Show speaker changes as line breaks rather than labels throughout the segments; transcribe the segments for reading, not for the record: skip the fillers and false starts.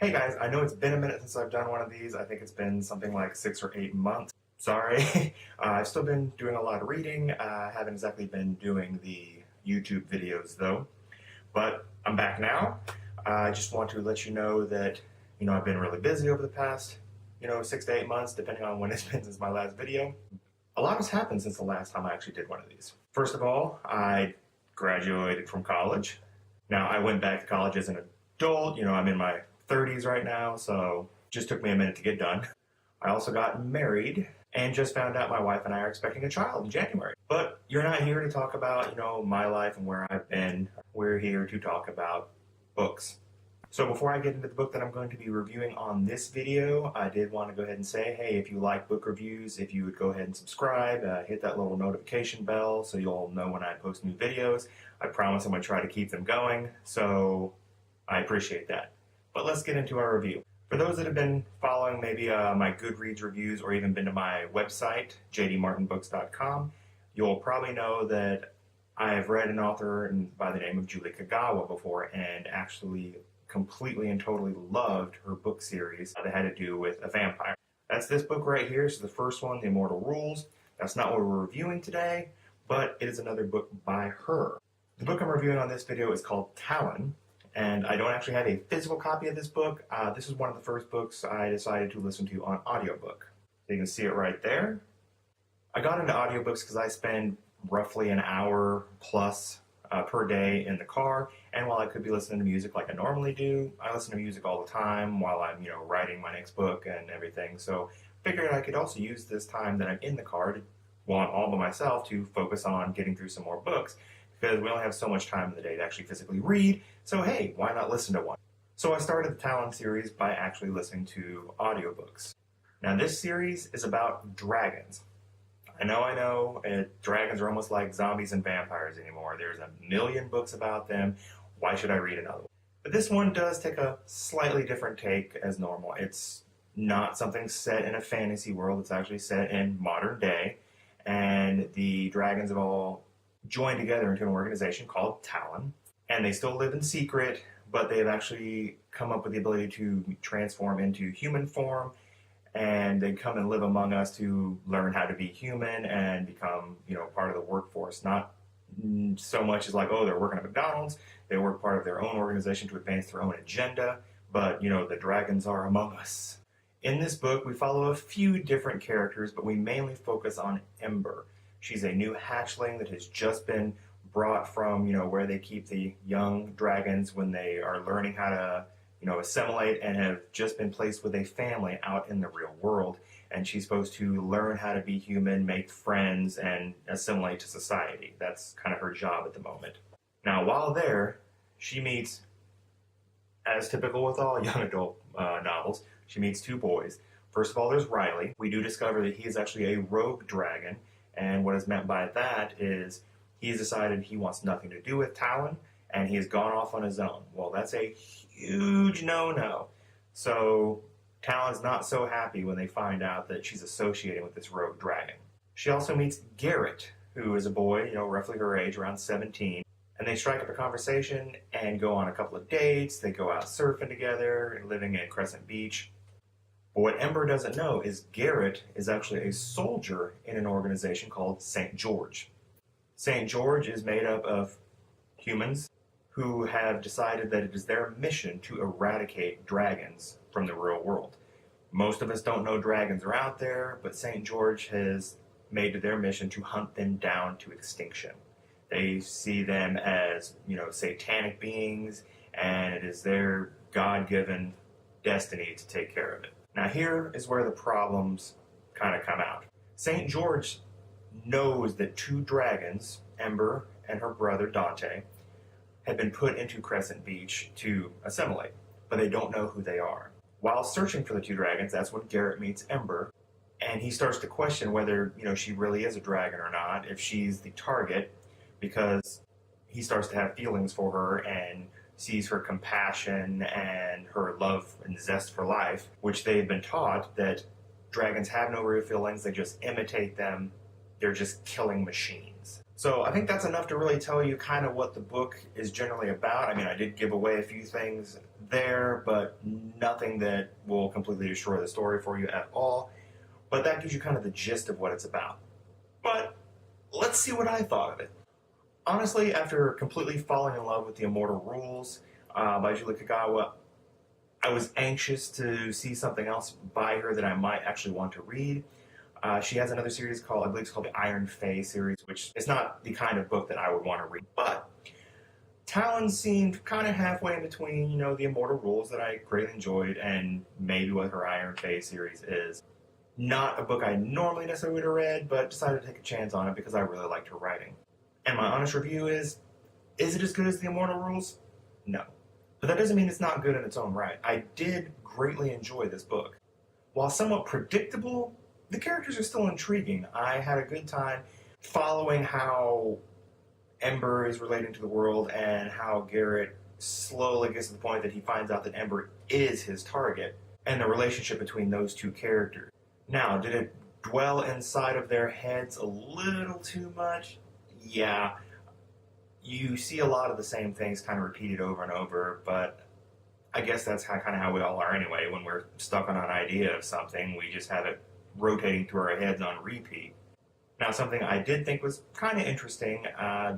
Hey guys, I know it's been a minute since I've done one of these. I think it's been something like 6 or 8 months. Sorry. I've still been doing a lot of reading. I haven't exactly been doing the YouTube videos though. But I'm back now. I just want to let you know that, I've been really busy over the past, 6 to 8 months, depending on when it's been since my last video. A lot has happened since the last time I actually did one of these. First of all, I graduated from college. Now, I went back to college as an adult. I'm in my 30s right now, so just took me a minute to get done. I also got married and just found out my wife and I are expecting a child in January. But you're not here to talk about, my life and where I've been. We're here to talk about books. So before I get into the book that I'm going to be reviewing on this video, I did want to go ahead and say, hey, if you like book reviews, if you would go ahead and subscribe, hit that little notification bell so you'll know when I post new videos. I promise I'm going to try to keep them going, so I appreciate that. But let's get into our review. For those that have been following maybe my Goodreads reviews or even been to my website, jdmartinbooks.com, you'll probably know that I have read an author by the name of Julie Kagawa before and actually completely and totally loved her book series that had to do with a vampire. That's this book right here. This is the first one, The Immortal Rules. That's not what we're reviewing today, but it is another book by her. The book I'm reviewing on this video is called Talon, and I don't actually have a physical copy of this book. This is one of the first books I decided to listen to on audiobook. You can see it right there. I got into audiobooks because I spend roughly an hour plus per day in the car, and while I could be listening to music like I normally do, I listen to music all the time while I'm, writing my next book and everything. So figured I could also use this time that I'm in the car while I'm all by myself to focus on getting through some more books, because we only have so much time in the day to actually physically read. So hey, why not listen to one? So I started the Talon series by actually listening to audiobooks. Now this series is about dragons. I know, dragons are almost like zombies and vampires anymore. There's a million books about them. Why should I read another one? But this one does take a slightly different take as normal. It's not something set in a fantasy world. It's actually set in modern day. And the dragons have all joined together into an organization called Talon. And they still live in secret, but they've actually come up with the ability to transform into human form. And they come and live among us to learn how to be human and become, part of the workforce. Not so much as like, oh, they're working at McDonald's. They work part of their own organization to advance their own agenda. But, the dragons are among us. In this book, we follow a few different characters, but we mainly focus on Ember. She's a new hatchling that has just been brought from, where they keep the young dragons when they are learning how to assimilate, and have just been placed with a family out in the real world. And she's supposed to learn how to be human, make friends, and assimilate to society. That's kind of her job at the moment. Now, while there, she meets, as typical with all young adult novels, she meets two boys. First of all, there's Riley. We do discover that he is actually a rogue dragon, and what is meant by that is he has decided he wants nothing to do with Talon, and he has gone off on his own. Well, that's a huge no-no. So Talon's not so happy when they find out that she's associating with this rogue dragon. She also meets Garrett, who is a boy, roughly her age, around 17. And they strike up a conversation and go on a couple of dates. They go out surfing together, living in Crescent Beach. But what Ember doesn't know is Garrett is actually a soldier in an organization called St. George. St. George is made up of humans who have decided that it is their mission to eradicate dragons from the real world. Most of us don't know dragons are out there, but St. George has made it their mission to hunt them down to extinction. They see them as, satanic beings, and it is their God-given destiny to take care of it. Now here is where the problems kind of come out. St. George knows that two dragons, Ember and her brother Dante, had been put into Crescent Beach to assimilate, but they don't know who they are. While searching for the two dragons, that's when Garrett meets Ember, and he starts to question whether, she really is a dragon or not, if she's the target, because he starts to have feelings for her and sees her compassion and her love and zest for life, which they've been taught that dragons have no real feelings, they just imitate them, they're just killing machines. So I think that's enough to really tell you kind of what the book is generally about. I mean, I did give away a few things there, but nothing that will completely destroy the story for you at all. But that gives you kind of the gist of what it's about. But let's see what I thought of it. Honestly, after completely falling in love with The Immortal Rules by Julie Kagawa, I was anxious to see something else by her that I might actually want to read. She has another series called, I believe it's called the Iron Fae series, which is not the kind of book that I would want to read. But Talon seemed kind of halfway in between, The Immortal Rules that I greatly enjoyed and maybe what her Iron Fae series is. Not a book I normally necessarily would have read, but decided to take a chance on it because I really liked her writing. And my honest review is it as good as The Immortal Rules? No. But that doesn't mean it's not good in its own right. I did greatly enjoy this book. While somewhat predictable, the characters are still intriguing. I had a good time following how Ember is relating to the world and how Garrett slowly gets to the point that he finds out that Ember is his target and the relationship between those two characters. Now, did it dwell inside of their heads a little too much? Yeah. You see a lot of the same things kind of repeated over and over, but I guess that's kind of how we all are anyway. When we're stuck on an idea of something, we just have it rotating through our heads on repeat. Now, something I did think was kind of interesting,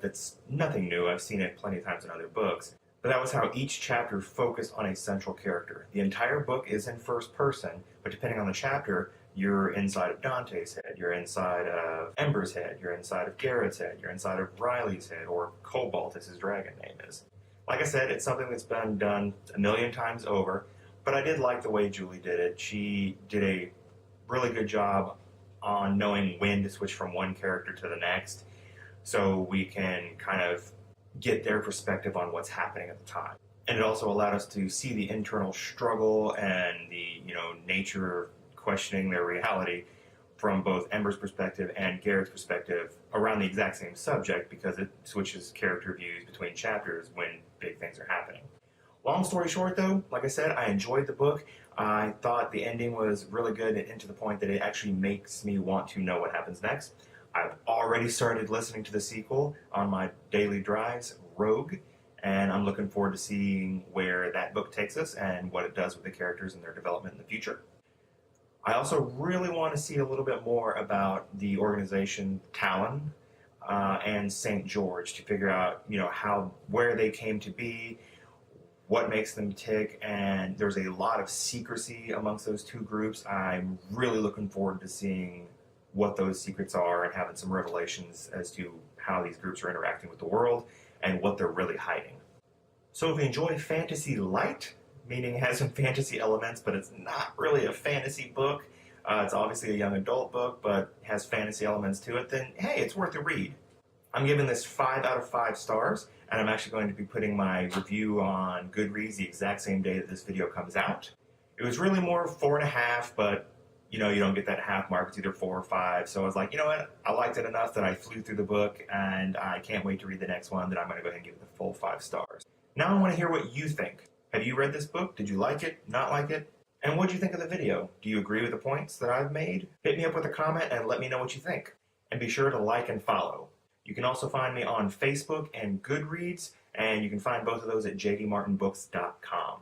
that's nothing new, I've seen it plenty of times in other books, but that was how each chapter focused on a central character. The entire book is in first person, but depending on the chapter, you're inside of Dante's head, you're inside of Ember's head, you're inside of Garrett's head, you're inside of Riley's head, or Cobalt as his dragon name is. Like I said, it's something that's been done a million times over, but I did like the way Julie did it. She did a really good job on knowing when to switch from one character to the next, so we can kind of get their perspective on what's happening at the time. And it also allowed us to see the internal struggle and the, nature of questioning their reality from both Ember's perspective and Garrett's perspective around the exact same subject, because it switches character views between chapters when big things are happening. Long story short, though, like I said, I enjoyed the book. I thought the ending was really good and to the point that it actually makes me want to know what happens next. I've already started listening to the sequel on my daily drives, Rogue, and I'm looking forward to seeing where that book takes us and what it does with the characters and their development in the future. I also really want to see a little bit more about the organization Talon and St. George to figure out, where they came to be, what makes them tick, and there's a lot of secrecy amongst those two groups. I'm really looking forward to seeing what those secrets are and having some revelations as to how these groups are interacting with the world and what they're really hiding. So if you enjoy fantasy light, meaning it has some fantasy elements, but it's not really a fantasy book, it's obviously a young adult book, but has fantasy elements to it, then hey, it's worth a read. I'm giving this 5 out of 5 stars, and I'm actually going to be putting my review on Goodreads the exact same day that this video comes out. It was really more 4.5, but you don't get that half mark. It's either 4 or 5. So I was like, you know what? I liked it enough that I flew through the book, and I can't wait to read the next one, that I'm going to go ahead and give it the full 5 stars. Now I want to hear what you think. Have you read this book? Did you like it? Not like it? And what did you think of the video? Do you agree with the points that I've made? Hit me up with a comment and let me know what you think. And be sure to like and follow. You can also find me on Facebook and Goodreads, and you can find both of those at jdmartinbooks.com.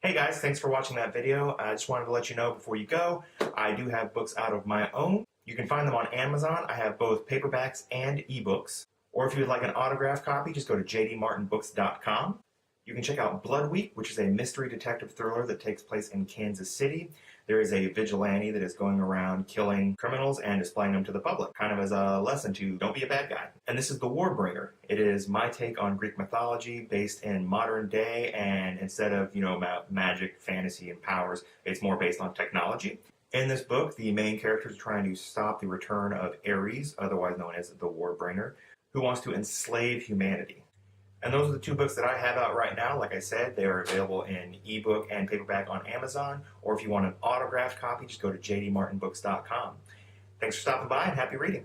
Hey guys, thanks for watching that video. I just wanted to let you know before you go, I do have books out of my own. You can find them on Amazon. I have both paperbacks and ebooks. Or if you would like an autographed copy, just go to jdmartinbooks.com. You can check out Blood Week, which is a mystery detective thriller that takes place in Kansas City. There is a vigilante that is going around killing criminals and displaying them to the public, kind of as a lesson to don't be a bad guy. And this is The Warbringer. It is my take on Greek mythology based in modern day, and instead of, magic, fantasy, and powers, it's more based on technology. In this book, the main character is trying to stop the return of Ares, otherwise known as the Warbringer, who wants to enslave humanity. And those are the 2 books that I have out right now. Like I said, they are available in ebook and paperback on Amazon. Or if you want an autographed copy, just go to jdmartinbooks.com. Thanks for stopping by and happy reading.